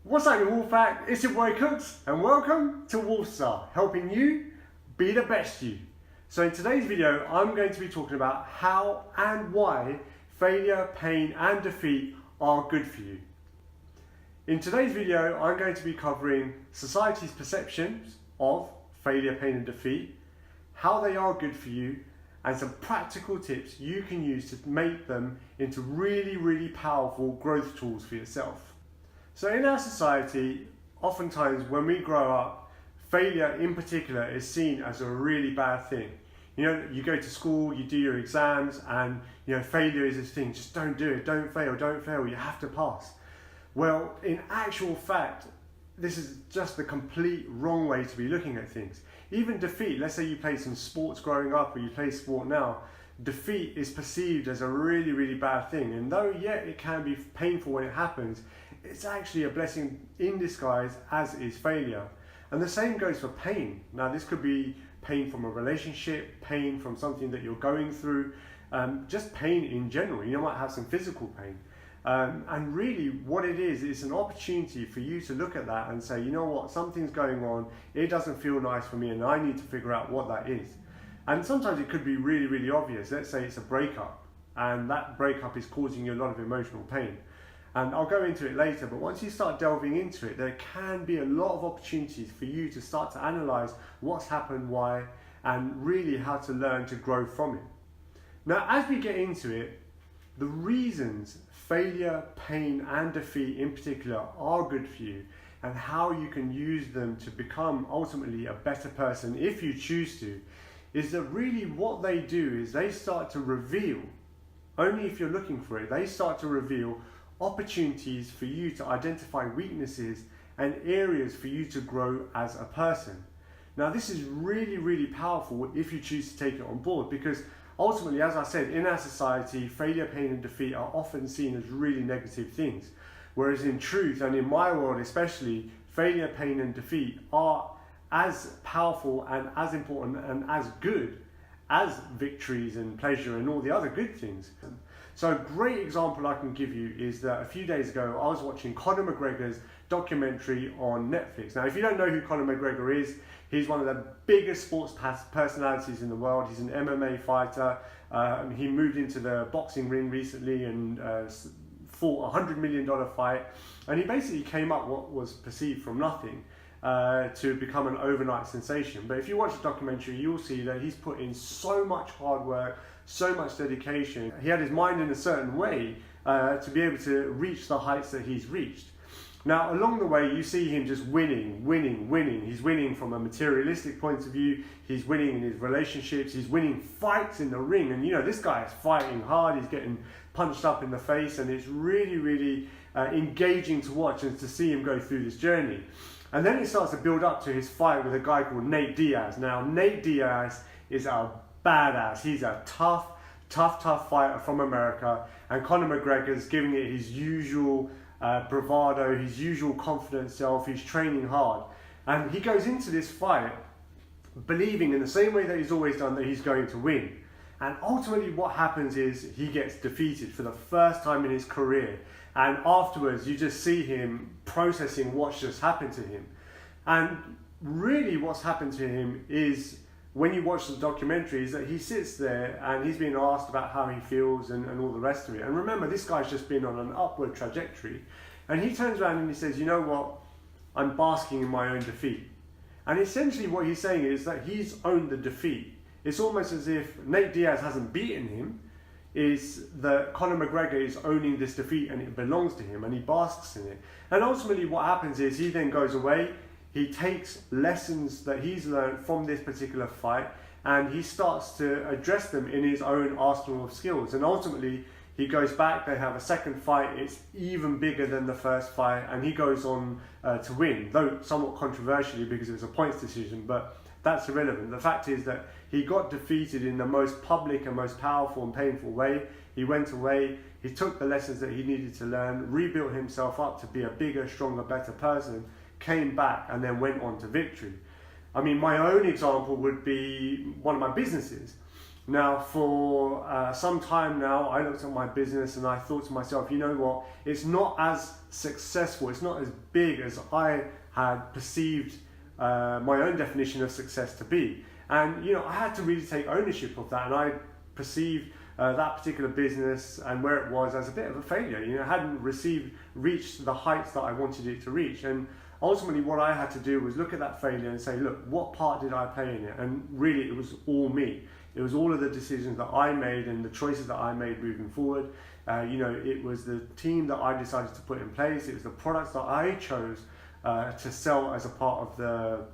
What's up, you Wolfstaar? It's your boy Kooks, and welcome to Wolfstaar, helping you be the best you. So in today's video, I'm going to be talking about how and why failure, pain, and defeat are good for you. In today's video, I'm going to be covering society's perceptions of failure, pain, and defeat, how they are good for you, and some practical tips you can use to make them into really powerful growth tools for yourself. So in our society, oftentimes when we grow up, failure in particular is seen as a really bad thing. You know, you go to school, you do your exams, and failure is this thing, just don't do it, don't fail, you have to pass. Well, in actual fact, this is just the complete wrong way to be looking at things. Even defeat, let's say you played some sports growing up or you play sport now, defeat is perceived as a really bad thing. And though, yeah, it can be painful when it happens, it's actually a blessing in disguise, as is failure. And the same goes for pain. Now, this could be pain from a relationship, pain from something that you're going through, just pain in general. You might have some physical pain. And really what it is, it's an opportunity for you to look at that and say, you know what, something's going on, it doesn't feel nice for me, and I need to figure out what that is. And sometimes it could be really obvious. Let's say it's a breakup, and that breakup is causing you a lot of emotional pain. And I'll go into it later, but once you start delving into it, there can be a lot of opportunities for you to start to analyze what's happened, why, and really how to learn to grow from it. Now, as we get into it, the reasons failure, pain, and defeat in particular are good for you, and how you can use them to become ultimately a better person if you choose to, is that really what they do is they start to reveal, only if you're looking for it, they start to reveal opportunities for you to identify weaknesses and areas for you to grow as a person. Now, this is really powerful if you choose to take it on board, because ultimately, as I said, in our society, failure, pain, and defeat are often seen as really negative things. Whereas in truth, and in my world especially, failure, pain, and defeat are as powerful and as important and as good as victories and pleasure and all the other good things. So a great example I can give you is that a few days ago, I was watching Conor McGregor's documentary on Netflix. Now, if you don't know who Conor McGregor is, he's one of the biggest sports personalities in the world. He's an MMA fighter. He moved into the boxing ring recently and fought a $100 million fight. And he basically came up what was perceived from nothing to become an overnight sensation. But if you watch the documentary, you'll see that he's put in so much hard work, so much dedication. He had his mind in a certain way to be able to reach the heights that he's reached. Now, along the way, you see him just winning. He's winning from a materialistic point of view. He's winning in his relationships. He's winning fights in the ring. And this guy is fighting hard. He's getting punched up in the face. And it's really engaging to watch and to see him go through this journey. And then it starts to build up to his fight with a guy called Nate Diaz. Now, Nate Diaz is a badass. He's a tough fighter from America. And Conor McGregor's giving it his usual bravado, his usual confident self. He's training hard, and he goes into this fight believing in the same way that he's always done that he's going to win. And ultimately what happens is he gets defeated for the first time in his career, and afterwards you just see him processing what's just happened to him. And really what's happened to him is, when you watch the documentary, is that he sits there and he's being asked about how he feels and all the rest of it. And remember, this guy's just been on an upward trajectory. And he turns around and he says, you know what, I'm basking in my own defeat. And essentially what he's saying is that he's owned the defeat. It's almost as if Nate Diaz hasn't beaten him, is that Conor McGregor is owning this defeat and it belongs to him and he basks in it. And ultimately what happens is he then goes away. He takes lessons that he's learned from this particular fight and he starts to address them in his own arsenal of skills. And ultimately, he goes back, they have a second fight, it's even bigger than the first fight, and he goes on to win, though somewhat controversially because it was a points decision, but that's irrelevant. The fact is that he got defeated in the most public and most powerful and painful way. He went away, he took the lessons that he needed to learn, rebuilt himself up to be a bigger, stronger, better person, came back and then went on to victory. I mean, my own example would be one of my businesses. Now, for some time now, I looked at my business and I thought to myself, you know what, it's not as successful, it's not as big as I had perceived my own definition of success to be. And you know, I had to really take ownership of that, and I perceived that particular business and where it was as a bit of a failure. You know, it hadn't reached the heights that I wanted it to reach. And ultimately what I had to do was look at that failure and say, look, what part did I play in it? And really it was all me. It was all of the decisions that I made and the choices that I made moving forward. You know, it was the team that I decided to put in place. It was the products that I chose to sell as a part of the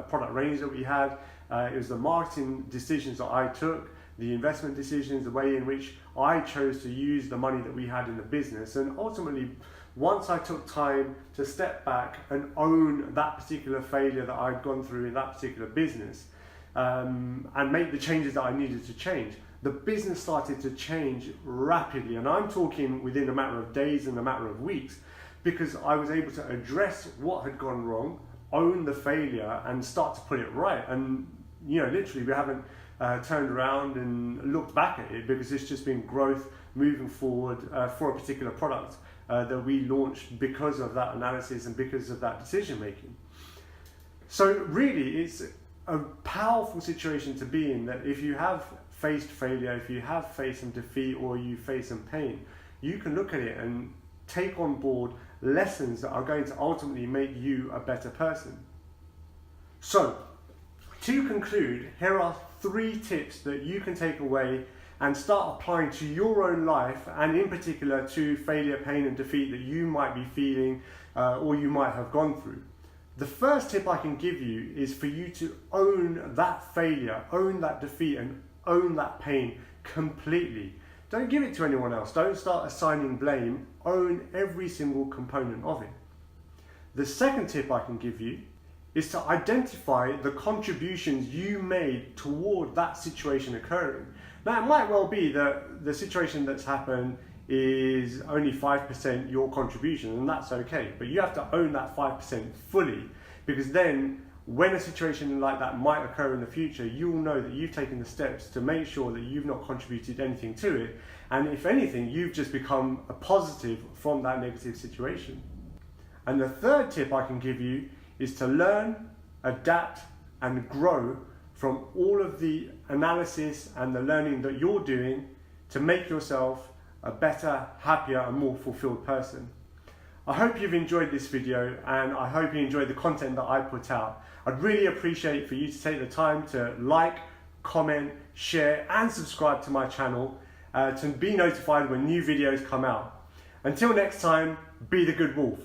product range that we had. It was the marketing decisions that I took, the investment decisions, the way in which I chose to use the money that we had in the business. And ultimately, once I took time to step back and own that particular failure that I'd gone through in that particular business, and make the changes that I needed to change, the business started to change rapidly. And I'm talking within a matter of days and a matter of weeks, because I was able to address what had gone wrong, own the failure, and start to put it right. And you know, literally we haven't turned around and looked back at it, because it's just been growth moving forward for a particular product that we launched because of that analysis and because of that decision making. So really it's a powerful situation to be in, that if you have faced failure, if you have faced some defeat, or you face some pain, you can look at it and take on board lessons that are going to ultimately make you a better person. So to conclude, here are 3 tips that you can take away and start applying to your own life, and in particular to failure, pain and defeat that you might be feeling or you might have gone through. The first tip I can give you is for you to own that failure, own that defeat, and own that pain completely. Don't give it to anyone else. Don't start assigning blame. Own every single component of it. The second tip I can give you is to identify the contributions you made toward that situation occurring. Now, it might well be that the situation that's happened is only 5% your contribution, and that's okay, but you have to own that 5% fully, because then when a situation like that might occur in the future, you'll know that you've taken the steps to make sure that you've not contributed anything to it, and if anything, you've just become a positive from that negative situation. And the third tip I can give you is to learn, adapt, and grow from all of the analysis and the learning that you're doing to make yourself a better, happier, and more fulfilled person. I hope you've enjoyed this video, and I hope you enjoyed the content that I put out. I'd really appreciate for you to take the time to like, comment, share, and subscribe to my channel to be notified when new videos come out. Until next time, be the good wolf.